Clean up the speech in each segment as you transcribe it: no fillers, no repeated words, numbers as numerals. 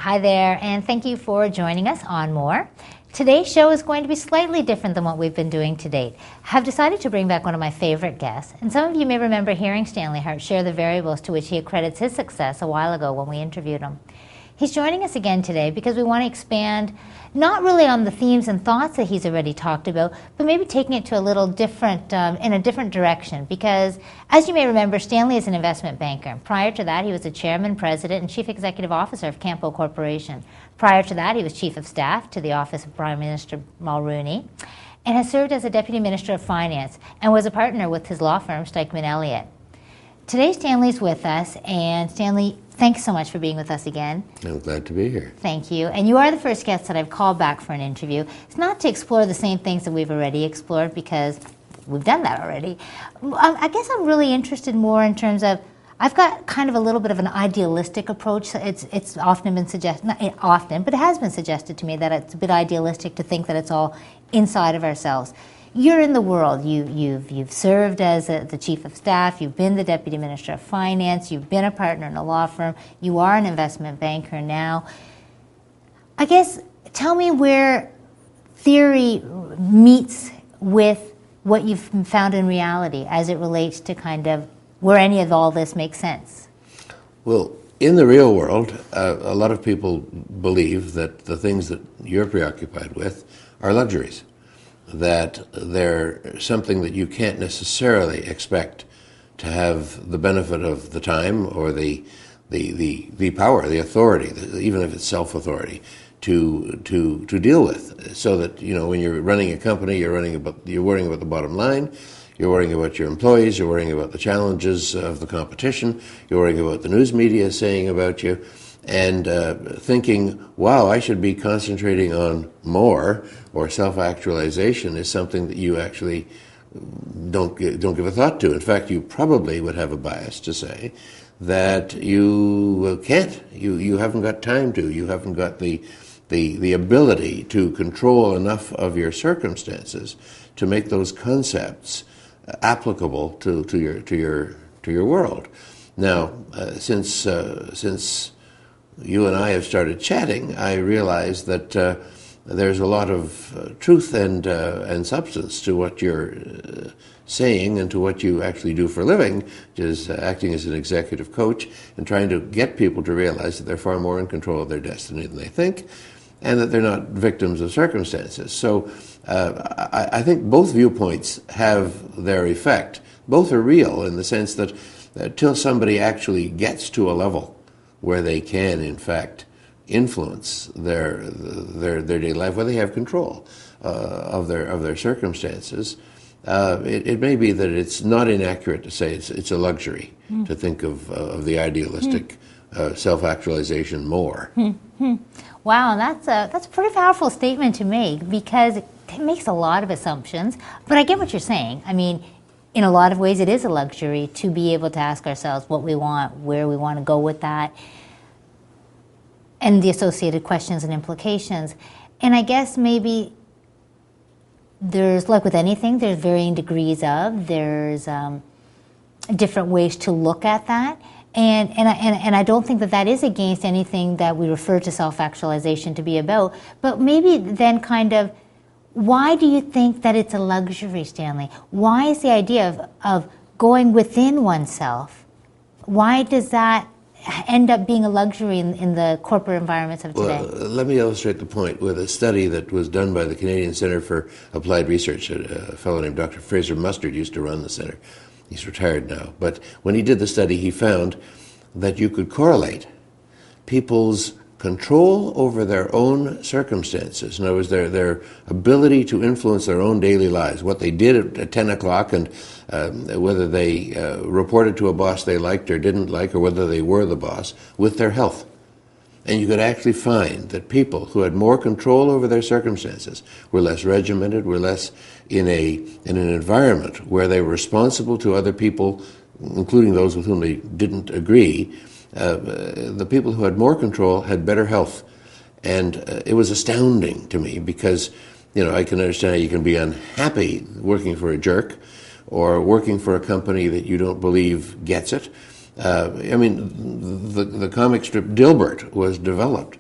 Hi there, and thank you for joining us on More. Today's show is going to be slightly different than what we've been doing to date. I've decided to bring back one of my favorite guests, and some of you may remember hearing Stanley Hartt share the variables to which he accredits his success a while ago when we interviewed him. He's joining us again today because we want to expand not really on the themes and thoughts that he's already talked about, but maybe taking it to a little different, in a different direction. Because, as you may remember, Stanley is an investment banker. Prior to that, he was the chairman, president, and chief executive officer of Campeau Corporation. Prior to that, he was chief of staff to the office of Prime Minister Mulroney, and has served as a deputy minister of finance, and was a partner with his law firm, Stikeman Elliott. Today, Stanley's with us, and Stanley, thanks so much for being with us again. I'm glad to be here. Thank you. And you are the first guest that I've called back for an interview. It's not to explore the same things that we've already explored, because we've done that already. I guess I'm really interested more in terms of, I've got kind of a little bit of an idealistic approach. It's often been suggested, not often, but it has been suggested to me that it's a bit idealistic to think that it's all inside of ourselves. You're in the world. You've served as the chief of staff. You've been the deputy minister of finance. You've been a partner in a law firm. You are an investment banker now. I guess, tell me where theory meets with what you've found in reality as it relates to kind of where any of all this makes sense. Well, in the real world, a lot of people believe that the things that you're preoccupied with are luxuries, that they're something that you can't necessarily expect to have the benefit of the time or the power, the authority, even if it's self-authority, to deal with. So that, you know, when you're running a company, you're worrying about the bottom line, you're worrying about your employees, you're worrying about the challenges of the competition, you're worrying about the news media saying about you, and thinking, wow, I should be concentrating on more, or self-actualization is something that you actually don't give a thought to. In fact, you probably would have a bias to say that you can't, you haven't got time to, you haven't got the ability to control enough of your circumstances to make those concepts applicable to your world. Now, since you and I have started chatting, I realize that there's a lot of truth and substance to what you're saying and to what you actually do for a living, which is acting as an executive coach and trying to get people to realize that they're far more in control of their destiny than they think, and that they're not victims of circumstances. So I think both viewpoints have their effect. Both are real in the sense that till somebody actually gets to a level where they can, in fact, influence their daily life, where they have control of their circumstances, it may be that it's not inaccurate to say it's a luxury to think of the idealistic self-actualization more. Wow, that's a pretty powerful statement to make, because it makes a lot of assumptions. But I get what you're saying. I mean, in a lot of ways, it is a luxury to be able to ask ourselves what we want, where we want to go with that, and the associated questions and implications. And I guess maybe there's, like with anything, there's varying degrees of, there's different ways to look at that. And I don't think that is against anything that we refer to self-actualization to be about. But maybe then kind of, why do you think that it's a luxury, Stanley? Why is the idea of going within oneself, why does that end up being a luxury in the corporate environments of today? Well, let me illustrate the point with a study that was done by the Canadian Centre for Applied Research. A fellow named Dr. Fraser Mustard used to run the centre. He's retired now. But when he did the study, he found that you could correlate people's control over their own circumstances, in other words, their ability to influence their own daily lives, what they did at 10 o'clock, and whether they reported to a boss they liked or didn't like, or whether they were the boss, with their health. And you could actually find that people who had more control over their circumstances were less regimented, were less in an environment where they were responsible to other people, including those with whom they didn't agree. The people who had more control had better health. And it was astounding to me, because, you know, I can understand how you can be unhappy working for a jerk or working for a company that you don't believe gets it. I mean, the comic strip Dilbert was developed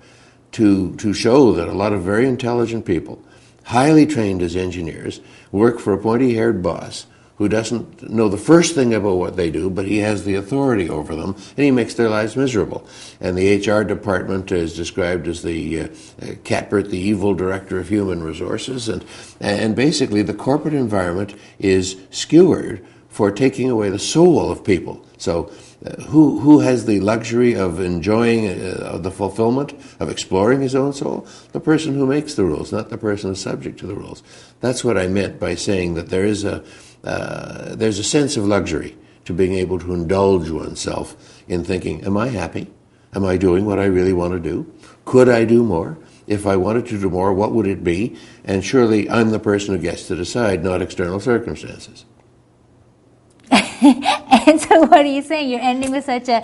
to show that a lot of very intelligent people, highly trained as engineers, work for a pointy-haired boss who doesn't know the first thing about what they do, but he has the authority over them, and he makes their lives miserable. And the HR department is described as the Catbert, the evil director of human resources, and basically the corporate environment is skewered for taking away the soul of people. So who has the luxury of enjoying the fulfillment of exploring his own soul? The person who makes the rules, not the person who's subject to the rules. That's what I meant by saying that there's a sense of luxury to being able to indulge oneself in thinking, am I happy? Am I doing what I really want to do? Could I do more? If I wanted to do more, what would it be? And surely I'm the person who gets to decide, not external circumstances. And so what are you saying? You're ending with such a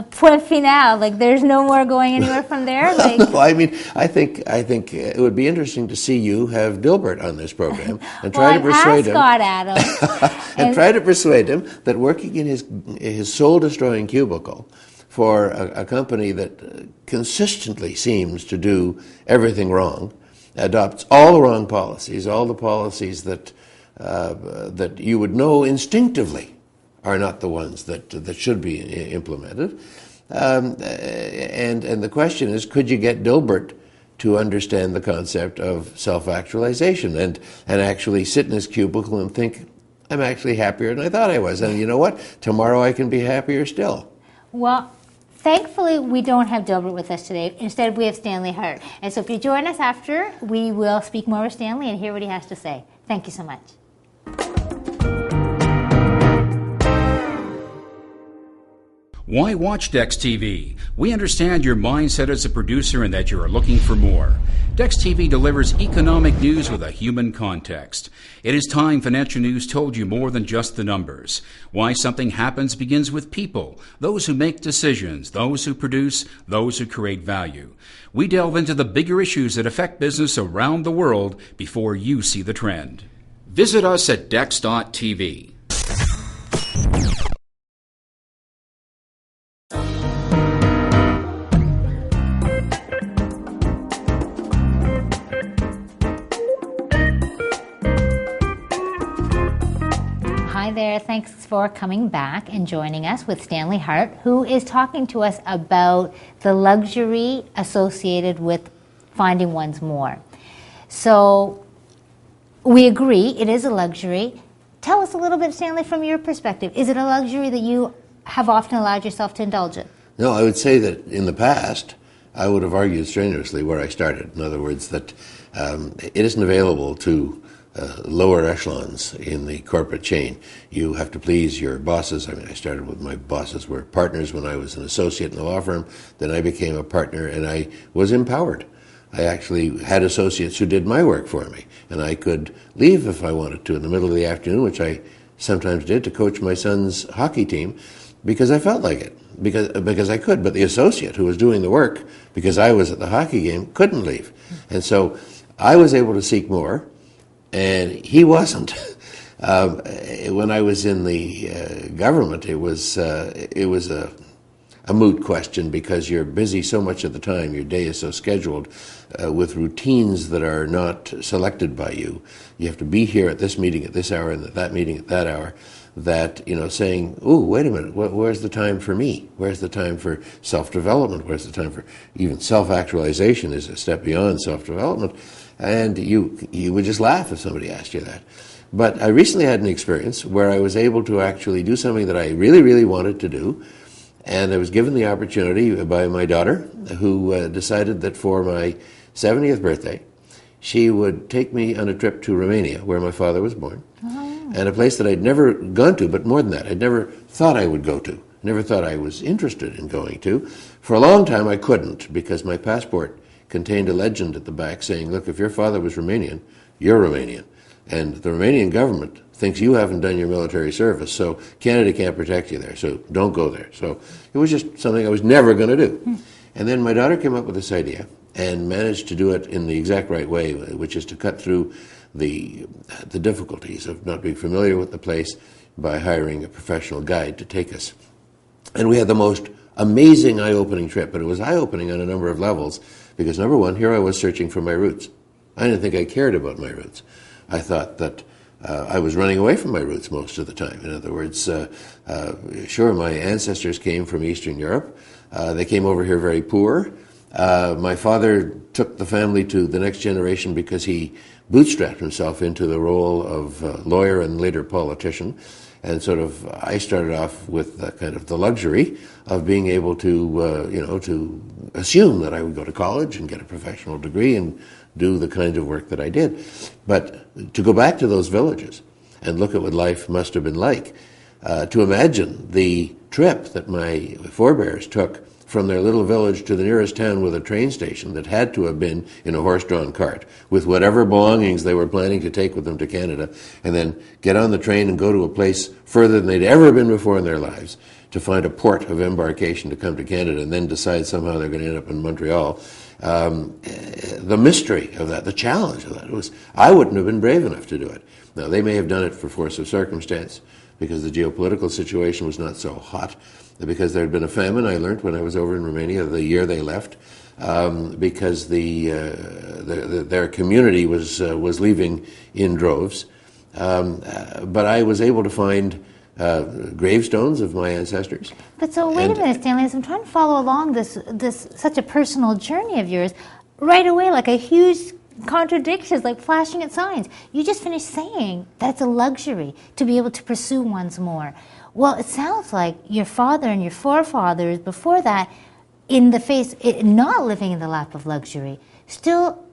point final, like there's no more going anywhere from there? Like... No, I mean, I think it would be interesting to see you have Dilbert on this program and try to persuade him. Scott Adams. And try to persuade him that working in his soul-destroying cubicle for a company that consistently seems to do everything wrong, adopts all the wrong policies, all the policies that you would know instinctively are not the ones that should be implemented. And the question is, could you get Dilbert to understand the concept of self-actualization and actually sit in his cubicle and think, I'm actually happier than I thought I was. And you know what? Tomorrow I can be happier still. Well, thankfully, we don't have Dilbert with us today. Instead, we have Stanley Hartt. And so if you join us after, we will speak more with Stanley and hear what he has to say. Thank you so much. Why watch Dex TV? We understand your mindset as a producer and that you are looking for more. Dex TV delivers economic news with a human context. It is time financial news told you more than just the numbers. Why something happens begins with people, those who make decisions, those who produce, those who create value. We delve into the bigger issues that affect business around the world before you see the trend. Visit us at dex.tv. Hi there, thanks for coming back and joining us with Stanley Hartt, who is talking to us about the luxury associated with finding one's more. So we agree it is a luxury. Tell us a little bit, Stanley, from your perspective. Is it a luxury that you have often allowed yourself to indulge in? No, I would say that in the past, I would have argued strenuously where I started. In other words, that it isn't available to lower echelons in the corporate chain. You have to please your bosses. I mean, I started with my bosses were partners when I was an associate in the law firm. Then I became a partner, and I was empowered. I actually had associates who did my work for me, and I could leave if I wanted to in the middle of the afternoon, which I sometimes did, to coach my son's hockey team because I felt like it, because I could. But the associate who was doing the work, because I was at the hockey game, couldn't leave. And so I was able to seek more, and he wasn't. When I was in the government, it was a moot question because you're busy so much of the time. Your day is so scheduled with routines that are not selected by you. You have to be here at this meeting at this hour and at that meeting at that hour. That, saying, "Ooh, wait a minute, where's the time for me? Where's the time for self-development? Where's the time for even self-actualization is a step beyond self-development." And you would just laugh if somebody asked you that. But I recently had an experience where I was able to actually do something that I really, really wanted to do. And I was given the opportunity by my daughter, who decided that for my 70th birthday, she would take me on a trip to Romania, where my father was born, and a place that I'd never gone to, but more than that, I'd never thought I would go to, never thought I was interested in going to. For a long time, I couldn't, because my passport contained a legend at the back saying, look, if your father was Romanian, you're Romanian. And the Romanian government thinks you haven't done your military service, so Canada can't protect you there, so don't go there. So it was just something I was never going to do. And then my daughter came up with this idea and managed to do it in the exact right way, which is to cut through the difficulties of not being familiar with the place by hiring a professional guide to take us. And we had the most amazing, eye-opening trip. But it was eye-opening on a number of levels because, number one, here I was searching for my roots. I didn't think I cared about my roots. I thought that I was running away from my roots most of the time. In other words, sure, my ancestors came from Eastern Europe. They came over here very poor. My father took the family to the next generation because he bootstrapped himself into the role of lawyer and later politician. And sort of, I started off with kind of the luxury of being able to, to assume that I would go to college and get a professional degree and do the kind of work that I did. But to go back to those villages and look at what life must have been like, to imagine the trip that my forebears took from their little village to the nearest town with a train station that had to have been in a horse-drawn cart with whatever belongings they were planning to take with them to Canada, and then get on the train and go to a place further than they'd ever been before in their lives to find a port of embarkation to come to Canada, and then decide somehow they're going to end up in Montreal. The mystery of that, the challenge of that, was I wouldn't have been brave enough to do it. Now, they may have done it for force of circumstance because the geopolitical situation was not so hot, because there had been a famine, I learned when I was over in Romania, the year they left, because their community was leaving in droves. But I was able to find gravestones of my ancestors. But so wait a minute, Stanley, as I'm trying to follow along this such a personal journey of yours, right away, like a huge contradictions, like flashing at signs. You just finished saying that it's a luxury to be able to pursue one's more. Well, it sounds like your father and your forefathers before that, in the face, not living in the lap of luxury, still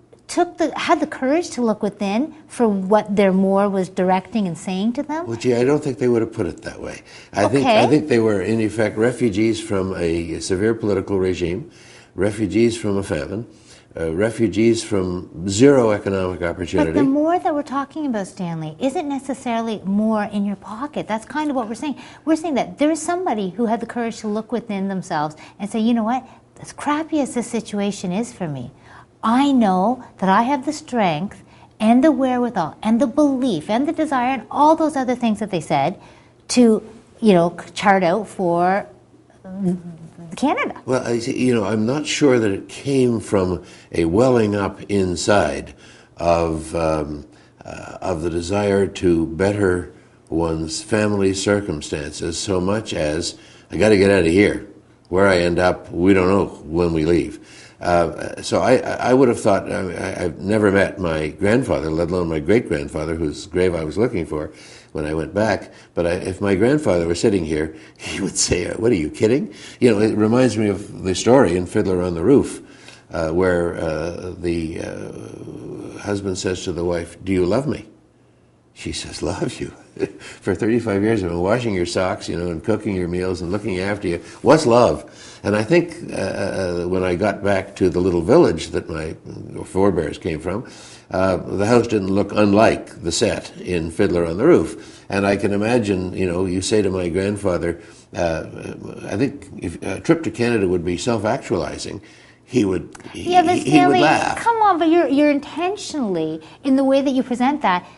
had the courage to look within for what their more was directing and saying to them? Well, gee, I don't think they would have put it that way. I think they were, in effect, refugees from a severe political regime, refugees from a famine, refugees from zero economic opportunity. But the more that we're talking about, Stanley, isn't necessarily more in your pocket. That's kind of what we're saying. We're saying that there is somebody who had the courage to look within themselves and say, you know what, as crappy as this situation is for me, I know that I have the strength and the wherewithal and the belief and the desire and all those other things that they said to, chart out for Canada. Well, I'm not sure that it came from a welling up inside of the desire to better one's family circumstances so much as, I got to get out of here. Where I end up, we don't know when we leave. So I would have thought, I've never met my grandfather, let alone my great-grandfather, whose grave I was looking for when I went back. But if my grandfather were sitting here, he would say, what are you kidding? It reminds me of the story in Fiddler on the Roof, where the husband says to the wife, do you love me? She says, love you? For 35 years I've been washing your socks, and cooking your meals and looking after you. What's love? And I think when I got back to the little village that my forebears came from, the house didn't look unlike the set in Fiddler on the Roof. And I can imagine, you say to my grandfather, I think if a trip to Canada would be self-actualizing, he would laugh. Come on, but you're intentionally, in the way that you present that,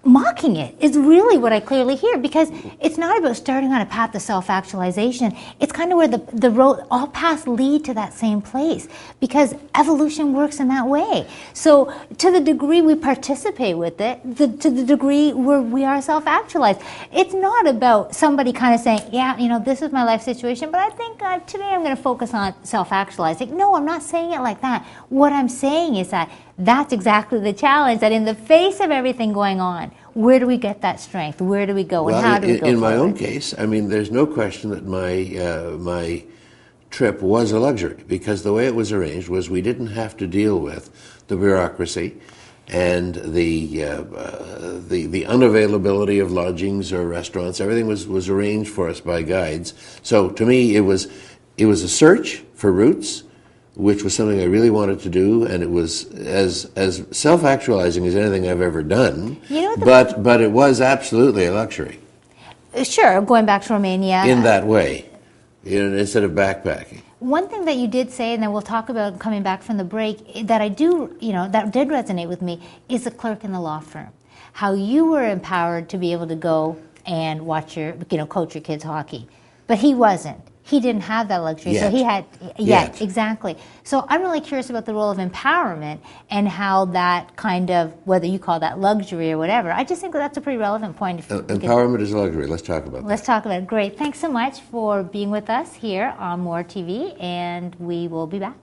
mocking it is really what I clearly hear, because it's not about starting on a path of self-actualization. It's kind of where the road, all paths lead to that same place, because evolution works in that way. So to the degree we participate with it, to the degree where we are self-actualized, it's not about somebody kind of saying, yeah, this is my life situation, but I think today I'm going to focus on self-actualizing. No, I'm not saying it like that. What I'm saying is that that's exactly the challenge, that in the face of everything going on, where do we get that strength? Where do we go? And how do we go in forward? my own case, there's no question that my trip was a luxury, because the way it was arranged was we didn't have to deal with the bureaucracy and the unavailability of lodgings or restaurants. Everything was arranged for us by guides. So to me, it was a search for roots, which was something I really wanted to do, and it was as self-actualizing as anything I've ever done. But it was absolutely a luxury. Sure, going back to Romania. In that way, instead of backpacking. One thing that you did say, and then we'll talk about coming back from the break, that I do, that did resonate with me, is a clerk in the law firm. How you were empowered to be able to go and watch coach your kids' hockey. But he wasn't. he didn't have that luxury. So he had, exactly. So I'm really curious about the role of empowerment and how that kind of, whether you call that luxury or whatever. I just think that's a pretty relevant point. Empowerment is a luxury. Let's talk about that. Let's talk about it. Great. Thanks so much for being with us here on More TV, and we will be back.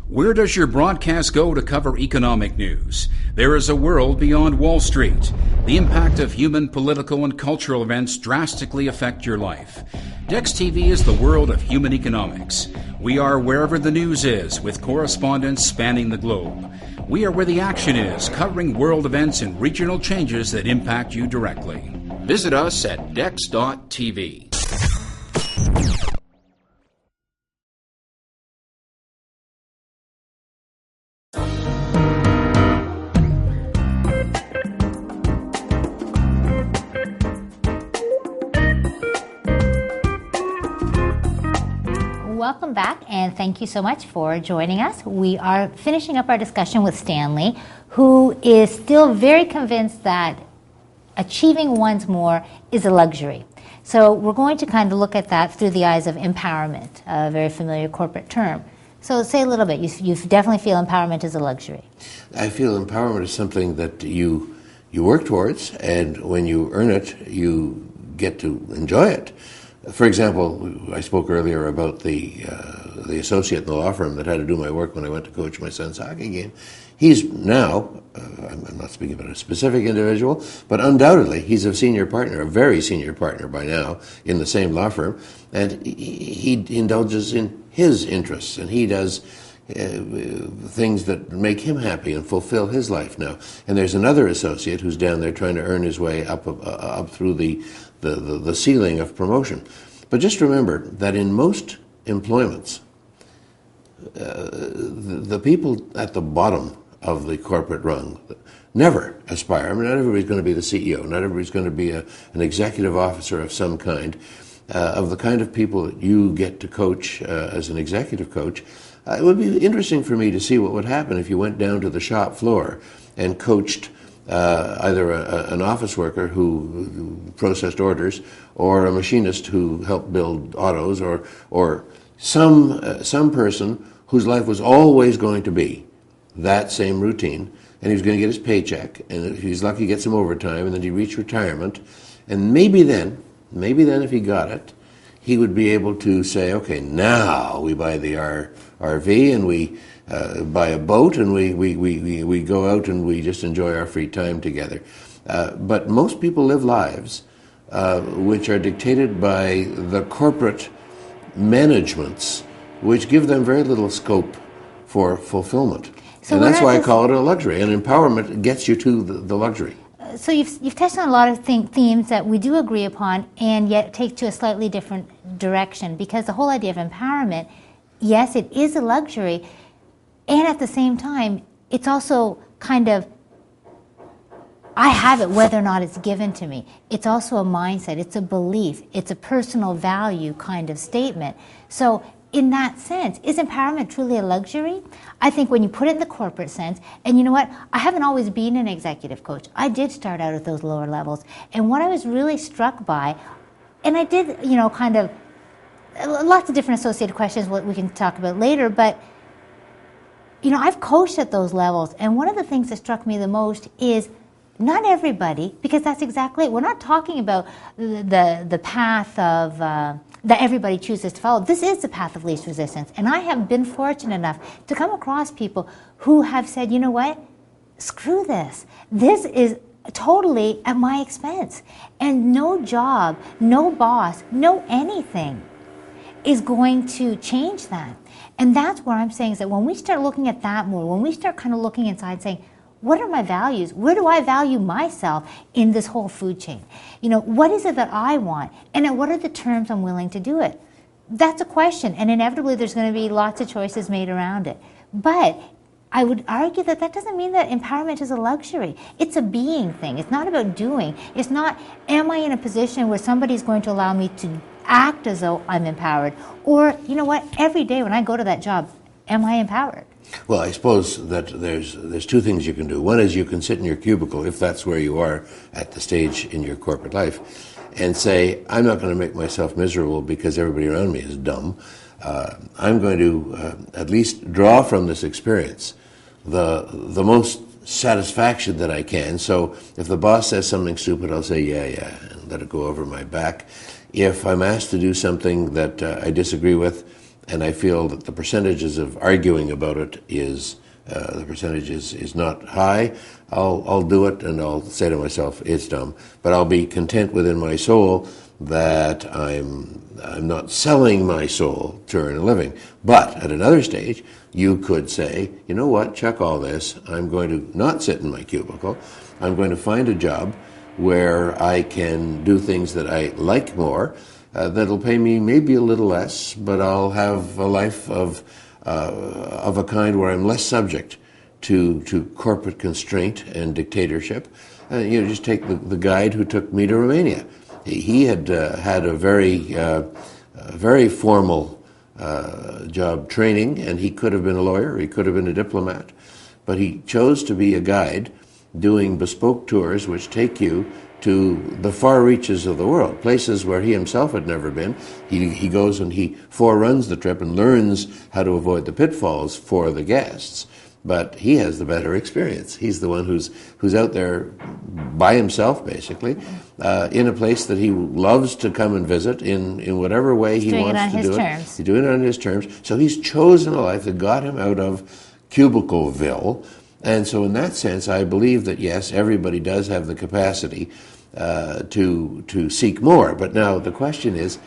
Where does your broadcast go to cover economic news? There is a world beyond Wall Street. The impact of human, political, and cultural events drastically affect your life. Dex TV is the world of human economics. We are wherever the news is, with correspondents spanning the globe. We are where the action is, covering world events and regional changes that impact you directly. Visit us at dex.tv. Welcome back, and thank you so much for joining us. We are finishing up our discussion with Stanley, who is still very convinced that achieving one's more is a luxury. So we're going to kind of look at that through the eyes of empowerment, a very familiar corporate term. So say a little bit. You definitely feel empowerment is a luxury. I feel empowerment is something that you work towards, and when you earn it, you get to enjoy it. For example, I spoke earlier about the associate in the law firm that had to do my work when I went to coach my son's hockey game. He's now, I'm not speaking about a specific individual, but undoubtedly he's a senior partner, a very senior partner by now in the same law firm, and he indulges in his interests, and he does things that make him happy and fulfill his life now. And there's another associate who's down there trying to earn his way up through the ceiling of promotion. But just remember that in most employments, the people at the bottom of the corporate rung never aspire. I mean, not everybody's going to be the CEO. Not everybody's going to be an executive officer of some kind. Of the kind of people that you get to coach as an executive coach, it would be interesting for me to see what would happen if you went down to the shop floor and coached either an office worker who processed orders, or a machinist who helped build autos, or some person whose life was always going to be that same routine, and he was going to get his paycheck, and if he's lucky, get some overtime, and then he'd reach retirement, and maybe then if he got it, he would be able to say, okay, now we buy the RV, and we buy a boat, and we go out and we just enjoy our free time together. But most people live lives which are dictated by the corporate managements, which give them very little scope for fulfillment. So and that's why I call it a luxury, and empowerment gets you to the luxury. So you've touched on a lot of themes that we do agree upon, and yet take to a slightly different direction, because the whole idea of empowerment, yes, it is a luxury, and at the same time, it's also kind of, I have it whether or not it's given to me. It's also a mindset, it's a belief, it's a personal value kind of statement. So in that sense, is empowerment truly a luxury? I think when you put it in the corporate sense, and you know what, I haven't always been an executive coach. I did start out at those lower levels, and what I was really struck by, and I did, kind of, lots of different associated questions, what we can talk about later, but I've coached at those levels, and one of the things that struck me the most is not everybody, because that's exactly it. We're not talking about the path of that everybody chooses to follow. This is the path of least resistance, and I have been fortunate enough to come across people who have said, you know what, screw this. This is totally at my expense, and no job, no boss, no anything is going to change that. And that's what I'm saying, is that when we start looking at that more, when we start kind of looking inside saying, what are my values? Where do I value myself in this whole food chain? What is it that I want? And what are the terms I'm willing to do it? That's a question, and inevitably there's going to be lots of choices made around it. But I would argue that that doesn't mean that empowerment is a luxury. It's a being thing. It's not about doing. It's not, am I in a position where somebody's going to allow me to act as though I'm empowered? Or, you know what, every day when I go to that job, am I empowered? Well, I suppose that there's two things you can do. One is you can sit in your cubicle, if that's where you are at the stage in your corporate life, and say, I'm not going to make myself miserable because everybody around me is dumb. I'm going to at least draw from this experience the most satisfaction that I can. So if the boss says something stupid, I'll say, yeah, and let it go over my back. If I'm asked to do something that I disagree with, and I feel that the percentages of arguing about it is not high, I'll do it, and I'll say to myself, it's dumb. But I'll be content within my soul that I'm not selling my soul to earn a living. But at another stage, you could say, you know what, chuck all this. I'm going to not sit in my cubicle. I'm going to find a job where I can do things that I like more, that'll pay me maybe a little less, but I'll have a life of a kind where I'm less subject to corporate constraint and dictatorship. Just take the guide who took me to Romania. He had had a very formal job training, and he could have been a lawyer, he could have been a diplomat, but he chose to be a guide doing bespoke tours which take you to the far reaches of the world, places where he himself had never been. He goes and he foreruns the trip and learns how to avoid the pitfalls for the guests. But he has the better experience. He's the one who's out there by himself, basically, in a place that he loves to come and visit in whatever way he wants to do it. He's doing it on his terms. So he's chosen a life that got him out of Cubicleville. And so in that sense, I believe that, yes, everybody does have the capacity to seek more. But now the question is,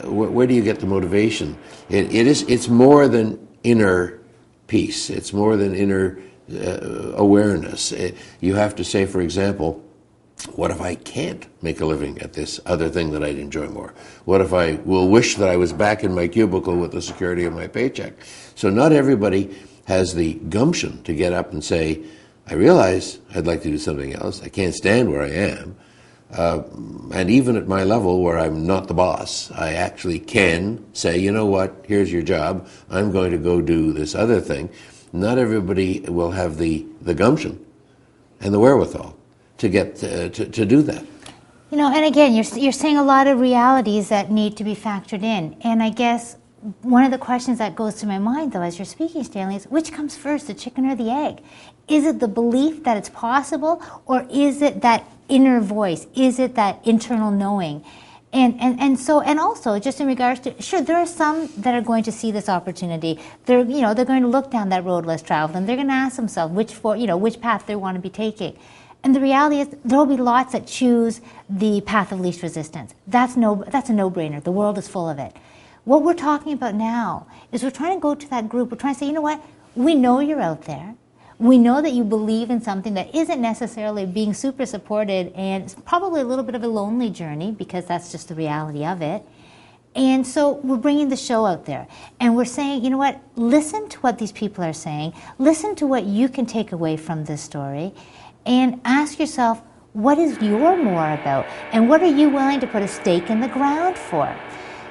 where do you get the motivation? It's more than inner peace. It's more than inner awareness. You have to say, for example, what if I can't make a living at this other thing that I'd enjoy more? What if I will wish that I was back in my cubicle with the security of my paycheck? So not everybody has the gumption to get up and say, I realize I'd like to do something else. I can't stand where I am. And even at my level where I'm not the boss, I actually can say, you know what, here's your job. I'm going to go do this other thing. Not everybody will have the gumption and the wherewithal to get to do that. And again, you're saying a lot of realities that need to be factored in. And I guess one of the questions that goes to my mind, though, as you're speaking, Stanley, is which comes first, the chicken or the egg? Is it the belief that it's possible, or is it that inner voice? Is it that internal knowing? And also, just in regards to, sure, there are some that are going to see this opportunity. They're going to look down that road less traveled, and they're going to ask themselves which path they want to be taking. And the reality is, there will be lots that choose the path of least resistance. That's a no-brainer. The world is full of it. What we're talking about now is we're trying to go to that group. We're trying to say, you know what? We know you're out there. We know that you believe in something that isn't necessarily being super supported, and it's probably a little bit of a lonely journey because that's just the reality of it. And so we're bringing the show out there. And we're saying, you know what? Listen to what these people are saying. Listen to what you can take away from this story. And ask yourself, what is your more about? And what are you willing to put a stake in the ground for?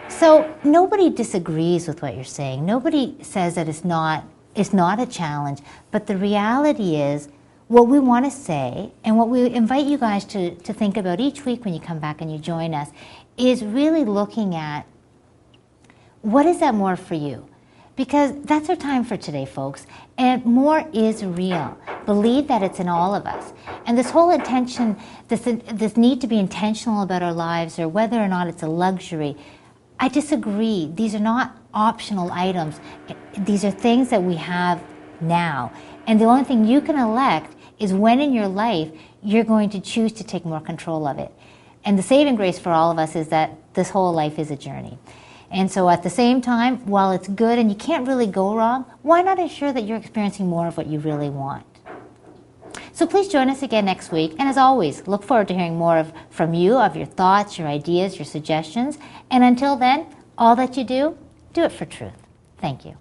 So nobody disagrees with what you're saying. Nobody says that it's not a challenge. But the reality is, what we want to say, and what we invite you guys to think about each week when you come back and you join us, is really looking at what is that more for you? Because that's our time for today, folks. And more is real. Believe that it's in all of us. And this whole intention, this need to be intentional about our lives, or whether or not it's a luxury, I disagree. These are not optional items. These are things that we have now. And the only thing you can elect is when in your life you're going to choose to take more control of it. And the saving grace for all of us is that this whole life is a journey. And so at the same time, while it's good and you can't really go wrong, why not ensure that you're experiencing more of what you really want? So please join us again next week. And as always, look forward to hearing more from you, of your thoughts, your ideas, your suggestions. And until then, all that you do it for truth. Thank you.